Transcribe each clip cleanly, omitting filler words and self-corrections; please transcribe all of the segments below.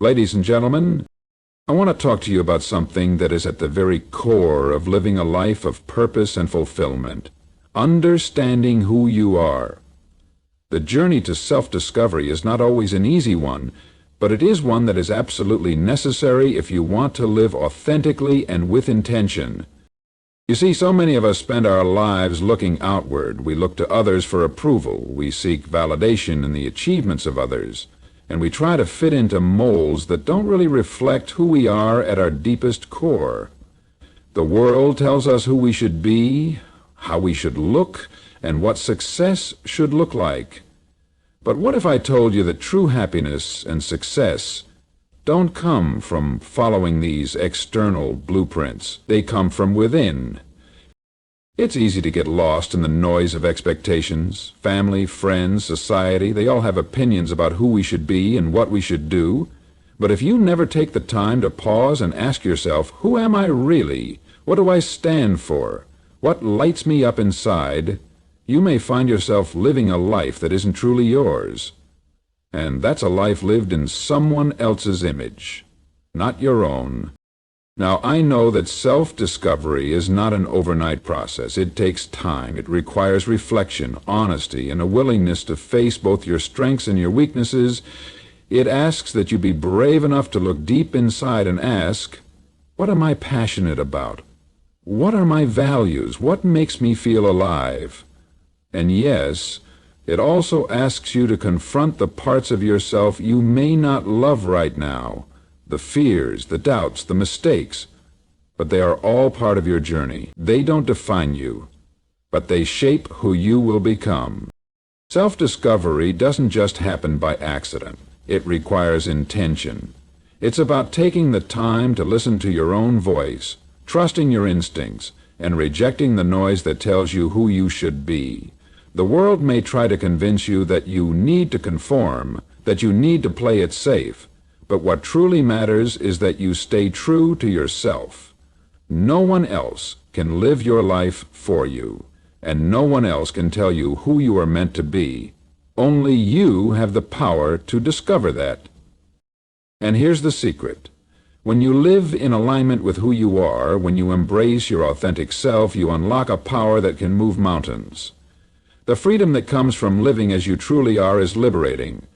Ladies and gentlemen, I want to talk to you about something that is at the very core of living a life of purpose and fulfillment. Understanding who you are. The journey to self-discovery is not always an easy one, but it is one that is absolutely necessary if you want to live authentically and with intention. You see, so many of us spend our lives looking outward. We look to others for approval. We seek validation in the achievements of others. And we try to fit into molds that don't really reflect who we are at our deepest core. The world tells us who we should be, how we should look, and what success should look like. But what if I told you that true happiness and success don't come from following these external blueprints? They come from within. It's easy to get lost in the noise of expectations. Family, friends, society, they all have opinions about who we should be and what we should do. But if you never take the time to pause and ask yourself, who am I really? What do I stand for? What lights me up inside? You may find yourself living a life that isn't truly yours. And that's a life lived in someone else's image, not your own. Now, I know that self-discovery is not an overnight process. It takes time. It requires reflection, honesty, and a willingness to face both your strengths and your weaknesses. It asks that you be brave enough to look deep inside and ask, what am I passionate about? What are my values? What makes me feel alive? And yes, it also asks you to confront the parts of yourself you may not love right now, the fears, the doubts, the mistakes. But they are all part of your journey. They don't define you, but they shape who you will become. Self-discovery doesn't just happen by accident. It requires intention. It's about taking the time to listen to your own voice, trusting your instincts, and rejecting the noise that tells you who you should be. The world may try to convince you that you need to conform, that you need to play it safe, but what truly matters is that you stay true to yourself. No one else can live your life for you, and no one else can tell you who you are meant to be. Only you have the power to discover that. And here's the secret. When you live in alignment with who you are, when you embrace your authentic self, you unlock a power that can move mountains. The freedom that comes from living as you truly are is liberating.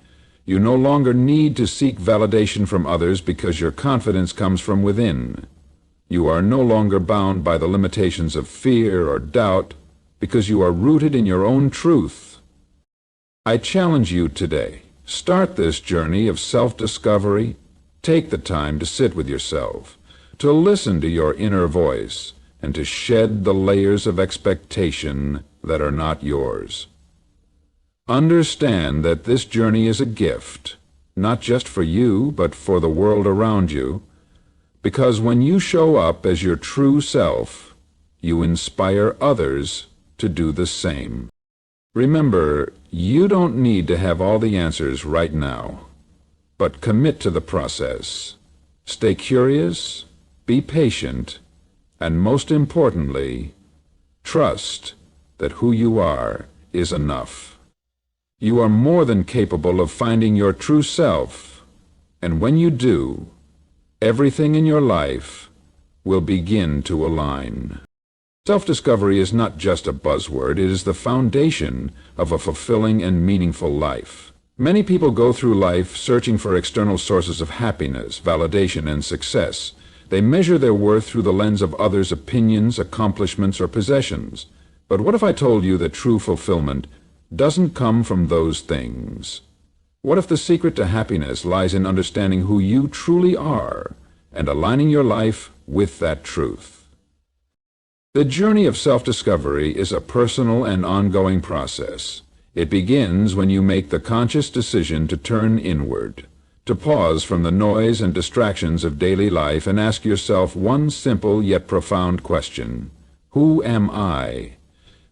You no longer need to seek validation from others because your confidence comes from within. You are no longer bound by the limitations of fear or doubt because you are rooted in your own truth. I challenge you today. Start this journey of self-discovery. Take the time to sit with yourself, to listen to your inner voice, and to shed the layers of expectation that are not yours. Understand that this journey is a gift, not just for you, but for the world around you, because when you show up as your true self, you inspire others to do the same. Remember, you don't need to have all the answers right now, but commit to the process. Stay curious, be patient, and most importantly, trust that who you are is enough. You are more than capable of finding your true self, and when you do, everything in your life will begin to align. Self-discovery is not just a buzzword, it is the foundation of a fulfilling and meaningful life. Many people go through life searching for external sources of happiness, validation, and success. They measure their worth through the lens of others' opinions, accomplishments, or possessions. But what if I told you that true fulfillment doesn't come from those things? What if the secret to happiness lies in understanding who you truly are and aligning your life with that truth? The journey of self-discovery is a personal and ongoing process. It begins when you make the conscious decision to turn inward, to pause from the noise and distractions of daily life and ask yourself one simple yet profound question. Who am I?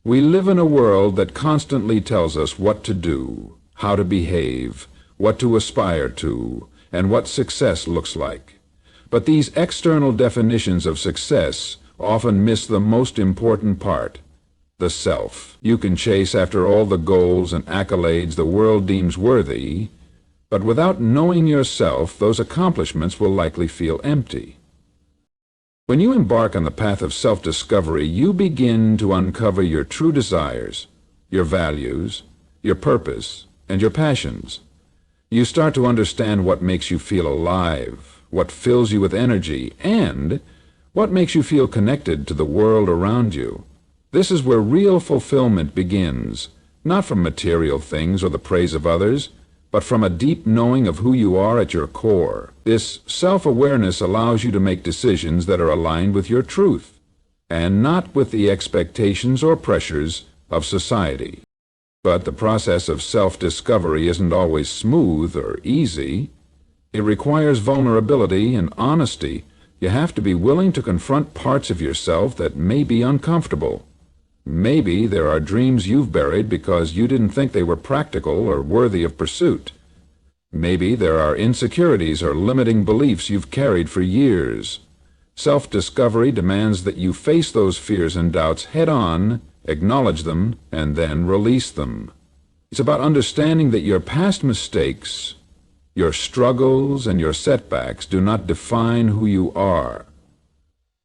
We live in a world that constantly tells us what to do, how to behave, what to aspire to, and what success looks like. But these external definitions of success often miss the most important part, the self. You can chase after all the goals and accolades the world deems worthy, But without knowing yourself, those accomplishments will likely feel empty. When you embark on the path of self-discovery, you begin to uncover your true desires, your values, your purpose, and your passions. You start to understand what makes you feel alive, what fills you with energy, and what makes you feel connected to the world around you. This is where real fulfillment begins, not from material things or the praise of others, but from a deep knowing of who you are at your core. This self-awareness allows you to make decisions that are aligned with your truth, and not with the expectations or pressures of society. But the process of self-discovery isn't always smooth or easy. It requires vulnerability and honesty. You have to be willing to confront parts of yourself that may be uncomfortable. Maybe there are dreams you've buried because you didn't think they were practical or worthy of pursuit. Maybe there are insecurities or limiting beliefs you've carried for years. Self-discovery demands that you face those fears and doubts head-on, acknowledge them, and then release them. It's about understanding that your past mistakes, your struggles, and your setbacks do not define who you are,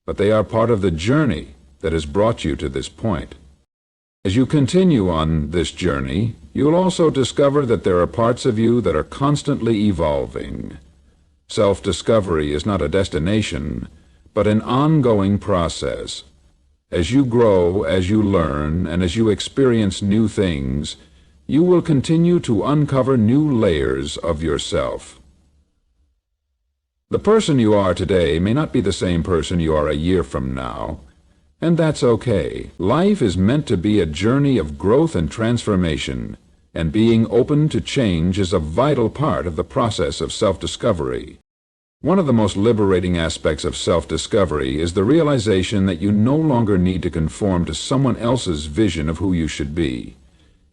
but they are part of the journey that has brought you to this point. As you continue on this journey, you'll also discover that there are parts of you that are constantly evolving. Self-discovery is not a destination, but an ongoing process. As you grow, as you learn, and as you experience new things, you will continue to uncover new layers of yourself. The person you are today may not be the same person you are a year from now, and that's okay. Life is meant to be a journey of growth and transformation, and being open to change is a vital part of the process of self-discovery. One of the most liberating aspects of self-discovery is the realization that you no longer need to conform to someone else's vision of who you should be.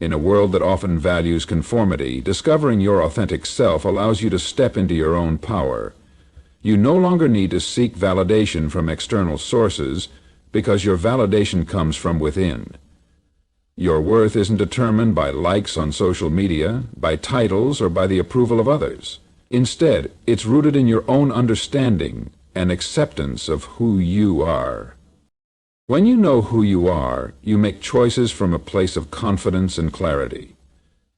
In a world that often values conformity, discovering your authentic self allows you to step into your own power. You no longer need to seek validation from external sources, because your validation comes from within. Your worth isn't determined by likes on social media, by titles, or by the approval of others. Instead, it's rooted in your own understanding and acceptance of who you are. When you know who you are, you make choices from a place of confidence and clarity.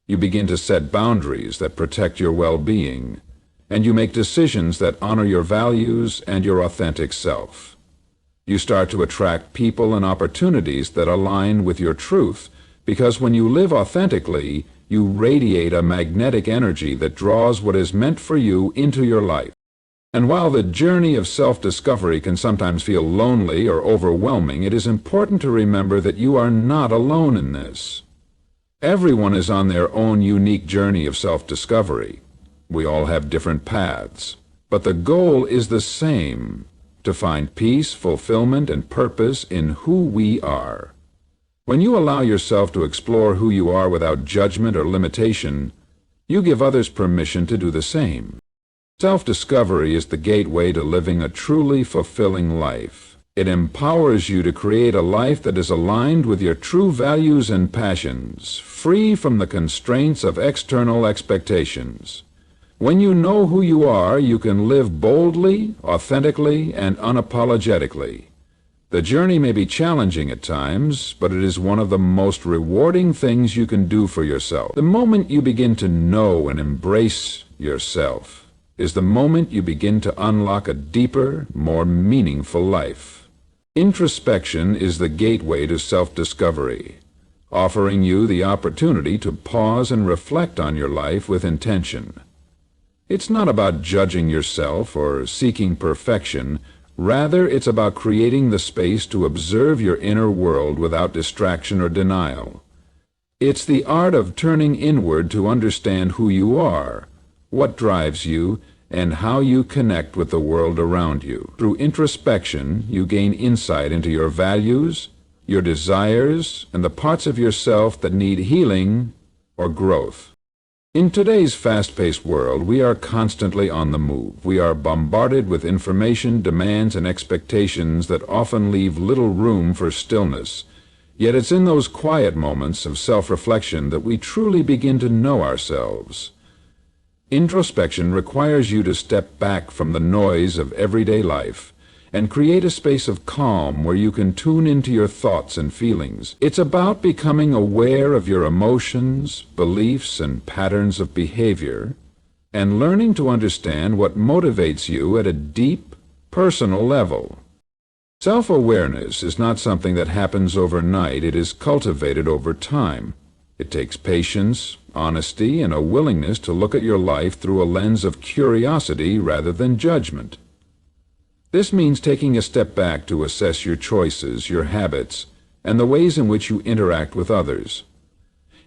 You begin to set boundaries that protect your well-being, and you make decisions that honor your values and your authentic self. You start to attract people and opportunities that align with your truth, because when you live authentically, you radiate a magnetic energy that draws what is meant for you into your life. And while the journey of self-discovery can sometimes feel lonely or overwhelming, it is important to remember that you are not alone in this. Everyone is on their own unique journey of self-discovery. We all have different paths, but the goal is the same: to find peace, fulfillment, and purpose in who we are. When you allow yourself to explore who you are without judgment or limitation, you give others permission to do the same. Self-discovery is the gateway to living a truly fulfilling life. It empowers you to create a life that is aligned with your true values and passions, free from the constraints of external expectations. When you know who you are, you can live boldly, authentically, and unapologetically. The journey may be challenging at times, but it is one of the most rewarding things you can do for yourself. The moment you begin to know and embrace yourself is the moment you begin to unlock a deeper, more meaningful life. Introspection is the gateway to self-discovery, offering you the opportunity to pause and reflect on your life with intention. It's not about judging yourself or seeking perfection. Rather, it's about creating the space to observe your inner world without distraction or denial. It's the art of turning inward to understand who you are, what drives you, and how you connect with the world around you. Through introspection, you gain insight into your values, your desires, and the parts of yourself that need healing or growth. In today's fast-paced world, we are constantly on the move. We are bombarded with information, demands, and expectations that often leave little room for stillness. Yet it's in those quiet moments of self-reflection that we truly begin to know ourselves. Introspection requires you to step back from the noise of everyday life and create a space of calm where you can tune into your thoughts and feelings. It's about becoming aware of your emotions, beliefs, and patterns of behavior, and learning to understand what motivates you at a deep, personal level. Self-awareness is not something that happens overnight. It is cultivated over time. It takes patience, honesty, and a willingness to look at your life through a lens of curiosity rather than judgment. This means taking a step back to assess your choices, your habits, and the ways in which you interact with others.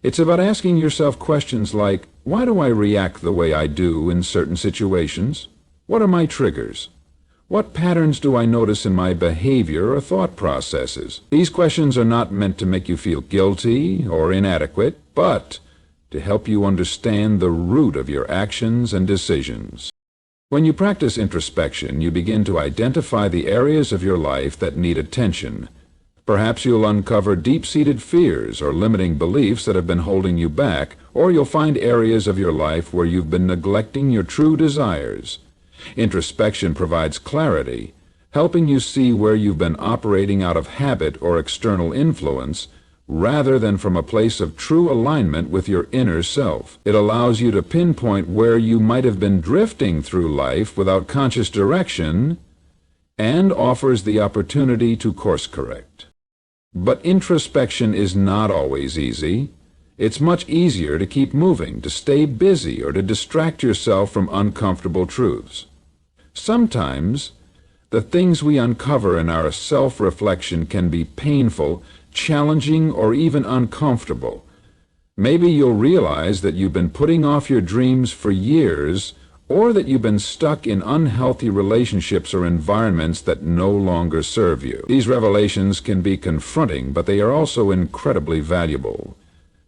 It's about asking yourself questions like, why do I react the way I do in certain situations? What are my triggers? What patterns do I notice in my behavior or thought processes? These questions are not meant to make you feel guilty or inadequate, but to help you understand the root of your actions and decisions. When you practice introspection, you begin to identify the areas of your life that need attention. Perhaps you'll uncover deep-seated fears or limiting beliefs that have been holding you back, or you'll find areas of your life where you've been neglecting your true desires. Introspection provides clarity, helping you see where you've been operating out of habit or external influence, rather than from a place of true alignment with your inner self. It allows you to pinpoint where you might have been drifting through life without conscious direction, and offers the opportunity to course correct. But introspection is not always easy. It's much easier to keep moving, to stay busy, or to distract yourself from uncomfortable truths. Sometimes, the things we uncover in our self-reflection can be painful, challenging, or even uncomfortable. Maybe you'll realize that you've been putting off your dreams for years, or that you've been stuck in unhealthy relationships or environments that no longer serve you. These revelations can be confronting, but they are also incredibly valuable.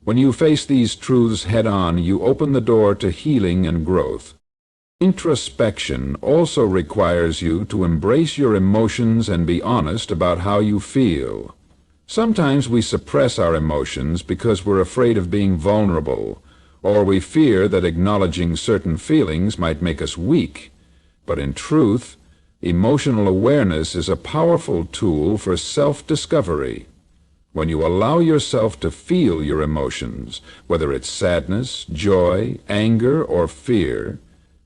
When you face these truths head-on, you open the door to healing and growth. Introspection also requires you to embrace your emotions and be honest about how you feel. Sometimes we suppress our emotions because we're afraid of being vulnerable, or we fear that acknowledging certain feelings might make us weak. But in truth, emotional awareness is a powerful tool for self-discovery. When you allow yourself to feel your emotions, whether it's sadness, joy, anger, or fear,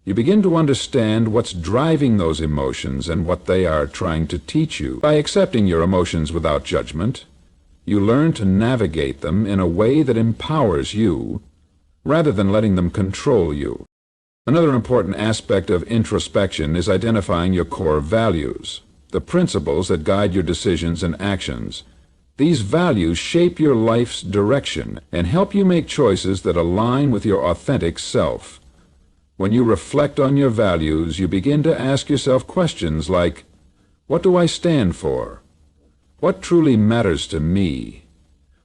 you begin to understand what's driving those emotions and what they are trying to teach you. By accepting your emotions without judgment, you learn to navigate them in a way that empowers you, rather than letting them control you. Another important aspect of introspection is identifying your core values, the principles that guide your decisions and actions. These values shape your life's direction and help you make choices that align with your authentic self. When you reflect on your values, you begin to ask yourself questions like, what do I stand for? What truly matters to me?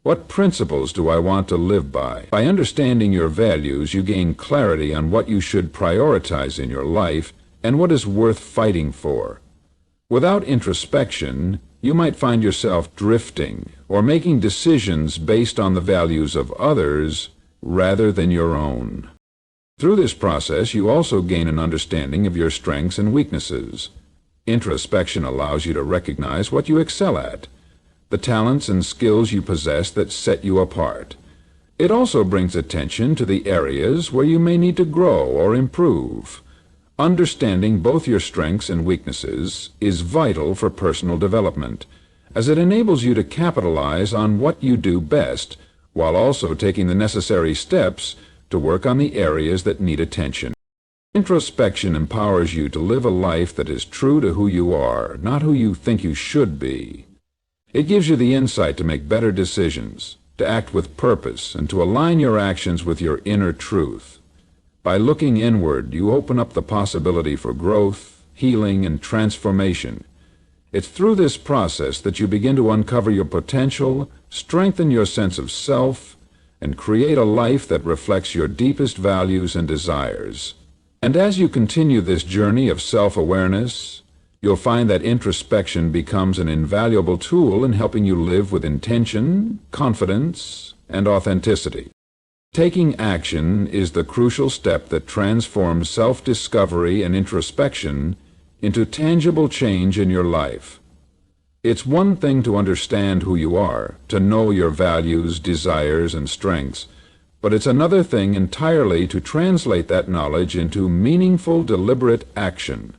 What principles do I want to live by? By understanding your values, you gain clarity on what you should prioritize in your life and what is worth fighting for. Without introspection, you might find yourself drifting or making decisions based on the values of others rather than your own. Through this process, you also gain an understanding of your strengths and weaknesses. Introspection allows you to recognize what you excel at, the talents and skills you possess that set you apart. It also brings attention to the areas where you may need to grow or improve. Understanding both your strengths and weaknesses is vital for personal development, as it enables you to capitalize on what you do best, while also taking the necessary steps to work on the areas that need attention. Introspection empowers you to live a life that is true to who you are, not who you think you should be. It gives you the insight to make better decisions, to act with purpose, and to align your actions with your inner truth. By looking inward, you open up the possibility for growth, healing, and transformation. It's through this process that you begin to uncover your potential, strengthen your sense of self, and create a life that reflects your deepest values and desires. And as you continue this journey of self-awareness, you'll find that introspection becomes an invaluable tool in helping you live with intention, confidence, and authenticity. Taking action is the crucial step that transforms self-discovery and introspection into tangible change in your life. It's one thing to understand who you are, to know your values, desires, and strengths, but it's another thing entirely to translate that knowledge into meaningful, deliberate action.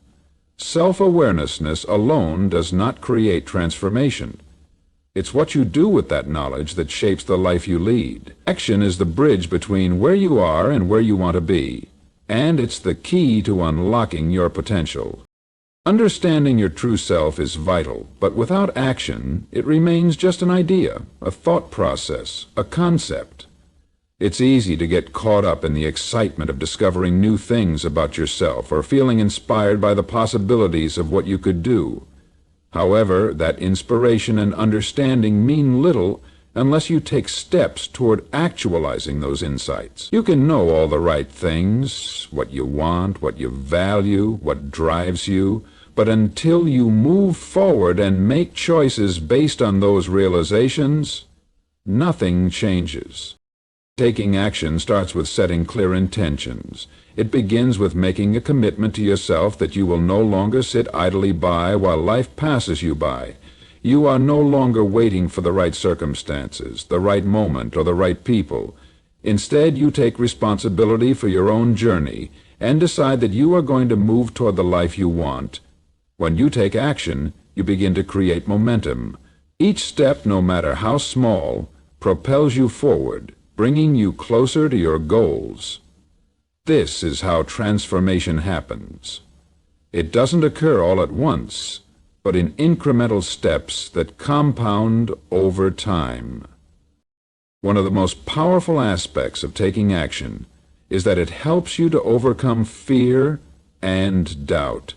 Self-awareness alone does not create transformation. It's what you do with that knowledge that shapes the life you lead. Action is the bridge between where you are and where you want to be, and it's the key to unlocking your potential. Understanding your true self is vital, but without action, it remains just an idea, a thought process, a concept. It's easy to get caught up in the excitement of discovering new things about yourself or feeling inspired by the possibilities of what you could do. However, that inspiration and understanding mean little unless you take steps toward actualizing those insights. You can know all the right things, what you want, what you value, what drives you, but until you move forward and make choices based on those realizations, nothing changes. Taking action starts with setting clear intentions. It begins with making a commitment to yourself that you will no longer sit idly by while life passes you by. You are no longer waiting for the right circumstances, the right moment, or the right people. Instead, you take responsibility for your own journey and decide that you are going to move toward the life you want. When you take action, you begin to create momentum. Each step, no matter how small, propels you forward, bringing you closer to your goals. This is how transformation happens. It doesn't occur all at once, but in incremental steps that compound over time. One of the most powerful aspects of taking action is that it helps you to overcome fear and doubt.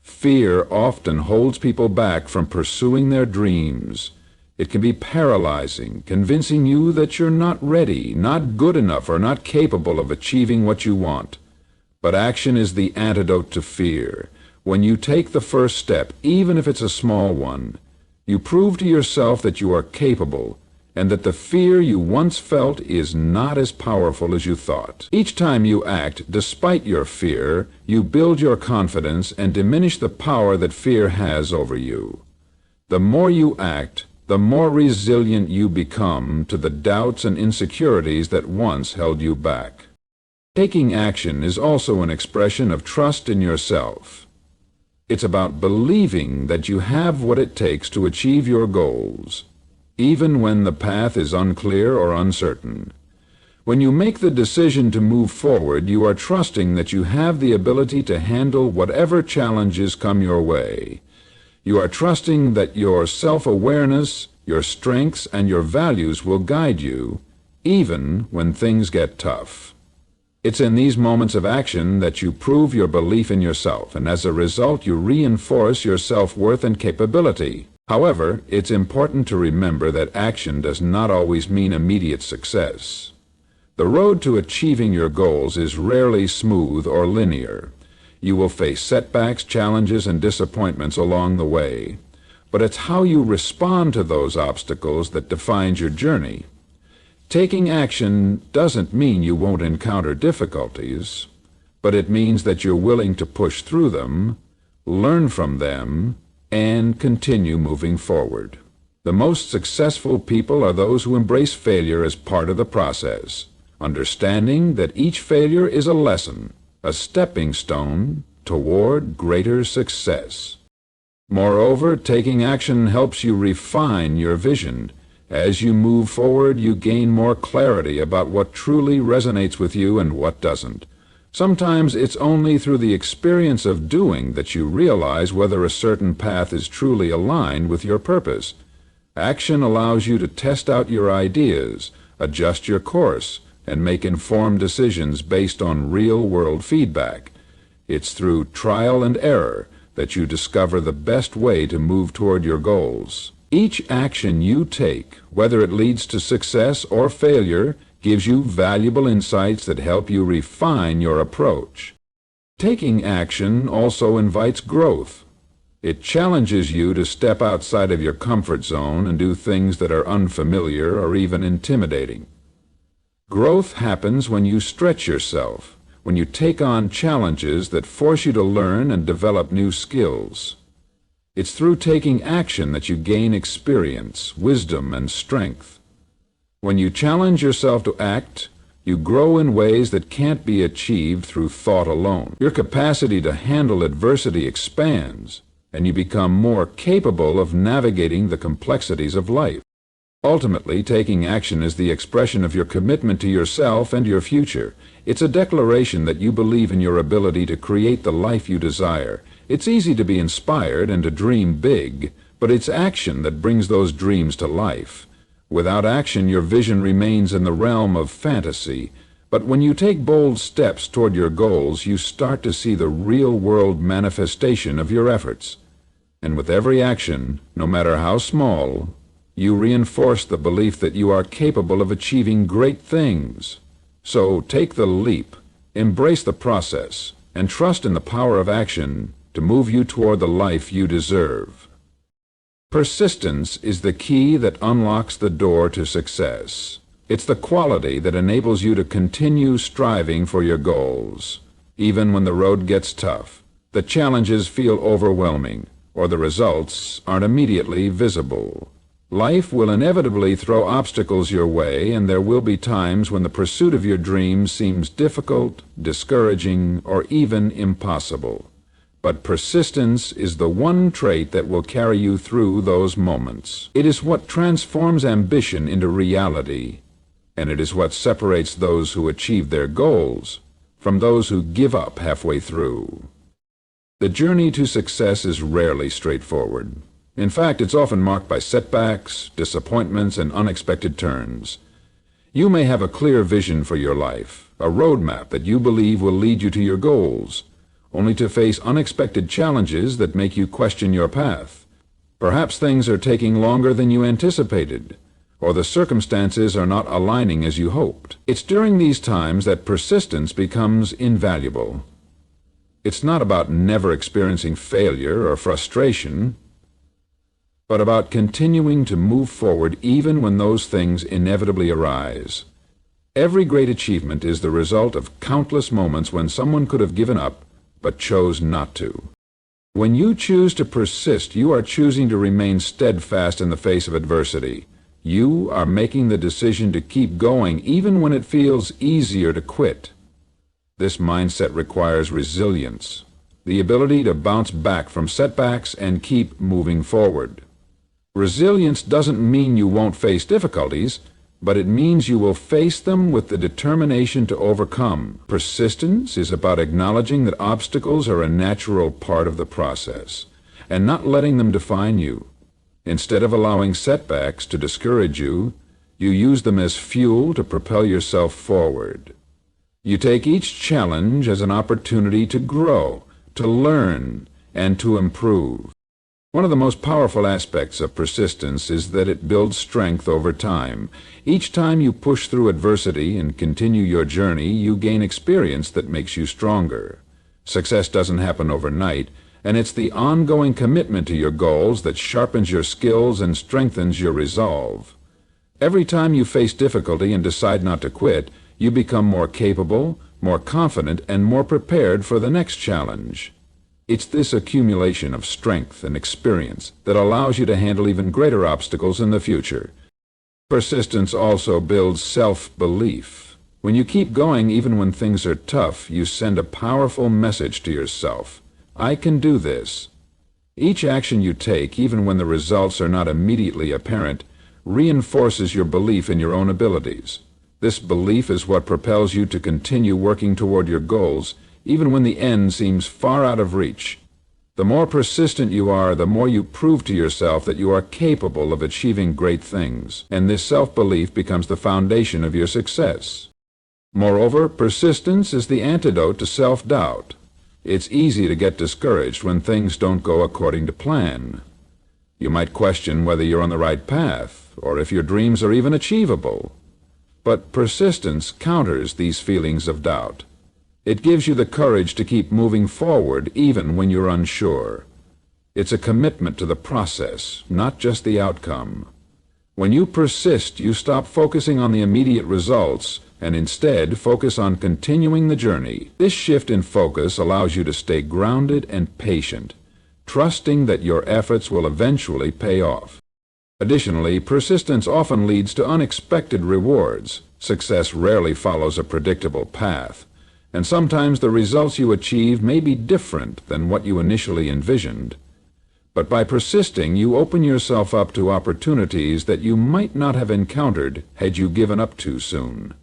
Fear often holds people back from pursuing their dreams. It can be paralyzing, convincing you that you're not ready, not good enough, or not capable of achieving what you want. But action is the antidote to fear. When you take the first step, even if it's a small one, you prove to yourself that you are capable, and that the fear you once felt is not as powerful as you thought. Each time you act, despite your fear, you build your confidence and diminish the power that fear has over you. The more you act, the more resilient you become to the doubts and insecurities that once held you back. Taking action is also an expression of trust in yourself. It's about believing that you have what it takes to achieve your goals, even when the path is unclear or uncertain. When you make the decision to move forward, you are trusting that you have the ability to handle whatever challenges come your way. You are trusting that your self-awareness, your strengths, and your values will guide you, even when things get tough. It's in these moments of action that you prove your belief in yourself, and as a result you reinforce your self-worth and capability. However, it's important to remember that action does not always mean immediate success. The road to achieving your goals is rarely smooth or linear. You will face setbacks, challenges, and disappointments along the way. But it's how you respond to those obstacles that defines your journey. Taking action doesn't mean you won't encounter difficulties, but it means that you're willing to push through them, learn from them, and continue moving forward. The most successful people are those who embrace failure as part of the process, understanding that each failure is a lesson, a stepping stone toward greater success. Moreover, taking action helps you refine your vision. As you move forward, you gain more clarity about what truly resonates with you and what doesn't. Sometimes it's only through the experience of doing that you realize whether a certain path is truly aligned with your purpose. Action allows you to test out your ideas, adjust your course, and make informed decisions based on real-world feedback. It's through trial and error that you discover the best way to move toward your goals. Each action you take, whether it leads to success or failure, gives you valuable insights that help you refine your approach. Taking action also invites growth. It challenges you to step outside of your comfort zone and do things that are unfamiliar or even intimidating. Growth happens when you stretch yourself, when you take on challenges that force you to learn and develop new skills. It's through taking action that you gain experience, wisdom, and strength. When you challenge yourself to act, you grow in ways that can't be achieved through thought alone. Your capacity to handle adversity expands, and you become more capable of navigating the complexities of life. Ultimately, taking action is the expression of your commitment to yourself and your future. It's a declaration that you believe in your ability to create the life you desire. It's easy to be inspired and to dream big, but it's action that brings those dreams to life. Without action, your vision remains in the realm of fantasy, but when you take bold steps toward your goals, you start to see the real-world manifestation of your efforts. And with every action, no matter how small, you reinforce the belief that you are capable of achieving great things. So take the leap, embrace the process, and trust in the power of action to move you toward the life you deserve. Persistence is the key that unlocks the door to success. It's the quality that enables you to continue striving for your goals, even when the road gets tough, the challenges feel overwhelming, or the results aren't immediately visible. Life will inevitably throw obstacles your way, and there will be times when the pursuit of your dreams seems difficult, discouraging, or even impossible. But persistence is the one trait that will carry you through those moments. It is what transforms ambition into reality, and it is what separates those who achieve their goals from those who give up halfway through. The journey to success is rarely straightforward. In fact, it's often marked by setbacks, disappointments, and unexpected turns. You may have a clear vision for your life, a roadmap that you believe will lead you to your goals, only to face unexpected challenges that make you question your path. Perhaps things are taking longer than you anticipated, or the circumstances are not aligning as you hoped. It's during these times that persistence becomes invaluable. It's not about never experiencing failure or frustration, but about continuing to move forward even when those things inevitably arise. Every great achievement is the result of countless moments when someone could have given up but chose not to. When you choose to persist, you are choosing to remain steadfast in the face of adversity. You are making the decision to keep going even when it feels easier to quit. This mindset requires resilience, the ability to bounce back from setbacks and keep moving forward. Resilience doesn't mean you won't face difficulties, but it means you will face them with the determination to overcome. Persistence is about acknowledging that obstacles are a natural part of the process, and not letting them define you. Instead of allowing setbacks to discourage you, you use them as fuel to propel yourself forward. You take each challenge as an opportunity to grow, to learn, and to improve. One of the most powerful aspects of persistence is that it builds strength over time. Each time you push through adversity and continue your journey, you gain experience that makes you stronger. Success doesn't happen overnight, and it's the ongoing commitment to your goals that sharpens your skills and strengthens your resolve. Every time you face difficulty and decide not to quit, you become more capable, more confident, and more prepared for the next challenge. It's this accumulation of strength and experience that allows you to handle even greater obstacles in the future. Persistence also builds self-belief. When you keep going even when things are tough, you send a powerful message to yourself. I can do this. Each action you take, even when the results are not immediately apparent, reinforces your belief in your own abilities. This belief is what propels you to continue working toward your goals, even when the end seems far out of reach. The more persistent you are, the more you prove to yourself that you are capable of achieving great things, and this self-belief becomes the foundation of your success. Moreover, persistence is the antidote to self-doubt. It's easy to get discouraged when things don't go according to plan. You might question whether you're on the right path, or if your dreams are even achievable. But persistence counters these feelings of doubt. It gives you the courage to keep moving forward even when you're unsure. It's a commitment to the process, not just the outcome. When you persist, you stop focusing on the immediate results and instead focus on continuing the journey. This shift in focus allows you to stay grounded and patient, trusting that your efforts will eventually pay off. Additionally, persistence often leads to unexpected rewards. Success rarely follows a predictable path, and sometimes the results you achieve may be different than what you initially envisioned. But by persisting, you open yourself up to opportunities that you might not have encountered had you given up too soon.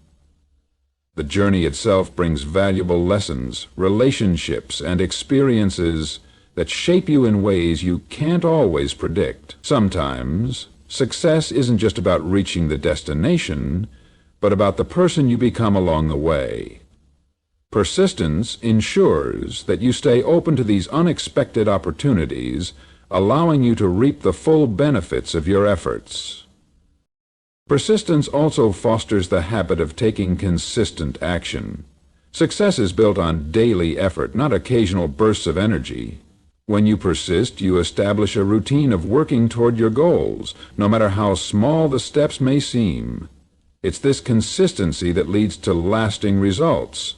The journey itself brings valuable lessons, relationships, and experiences that shape you in ways you can't always predict. Sometimes, success isn't just about reaching the destination, but about the person you become along the way. Persistence ensures that you stay open to these unexpected opportunities, allowing you to reap the full benefits of your efforts. Persistence also fosters the habit of taking consistent action. Success is built on daily effort, not occasional bursts of energy. When you persist, you establish a routine of working toward your goals, no matter how small the steps may seem. It's this consistency that leads to lasting results.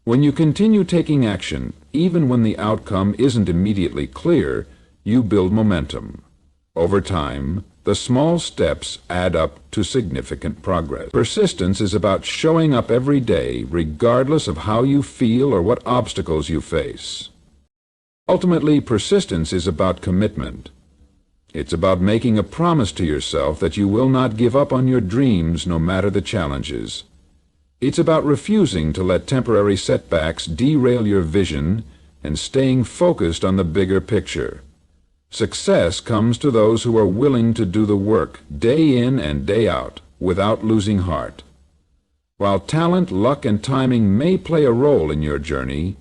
When you continue taking action, even when the outcome isn't immediately clear, you build momentum. Over time, the small steps add up to significant progress. Persistence is about showing up every day, regardless of how you feel or what obstacles you face. Ultimately, persistence is about commitment. It's about making a promise to yourself that you will not give up on your dreams no matter the challenges. It's about refusing to let temporary setbacks derail your vision and staying focused on the bigger picture. Success comes to those who are willing to do the work day in and day out without losing heart. While talent, luck, and timing may play a role in your journey,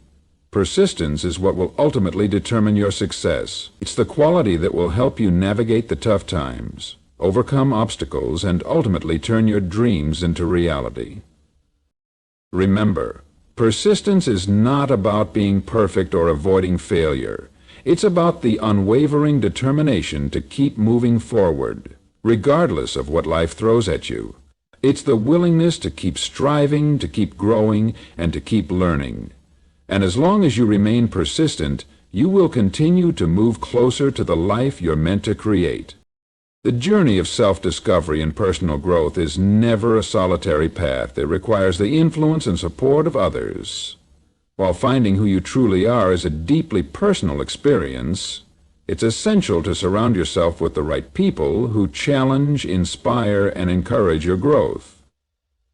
persistence is what will ultimately determine your success. It's the quality that will help you navigate the tough times, overcome obstacles, and ultimately turn your dreams into reality. Remember, persistence is not about being perfect or avoiding failure. It's about the unwavering determination to keep moving forward, regardless of what life throws at you. It's the willingness to keep striving, to keep growing, and to keep learning. And as long as you remain persistent, you will continue to move closer to the life you're meant to create. The journey of self-discovery and personal growth is never a solitary path. It requires the influence and support of others. While finding who you truly are is a deeply personal experience, it's essential to surround yourself with the right people who challenge, inspire, and encourage your growth.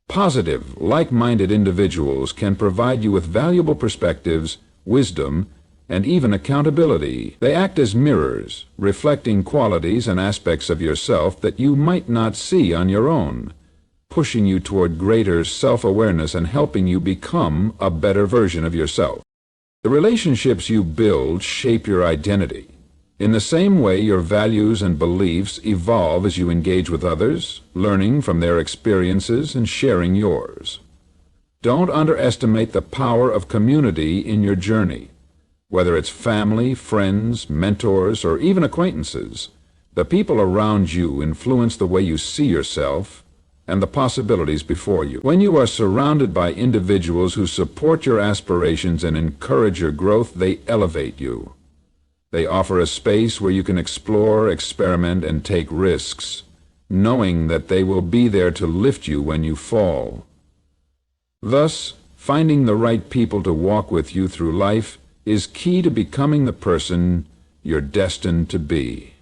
Positive, like-minded individuals can provide you with valuable perspectives, wisdom, and even accountability. They act as mirrors, reflecting qualities and aspects of yourself that you might not see on your own, pushing you toward greater self-awareness and helping you become a better version of yourself. The relationships you build shape your identity. In the same way, your values and beliefs evolve as you engage with others, learning from their experiences and sharing yours. Don't underestimate the power of community in your journey. Whether it's family, friends, mentors, or even acquaintances, the people around you influence the way you see yourself and the possibilities before you. When you are surrounded by individuals who support your aspirations and encourage your growth, they elevate you. They offer a space where you can explore, experiment, and take risks, knowing that they will be there to lift you when you fall. Thus, finding the right people to walk with you through life is key to becoming the person you're destined to be.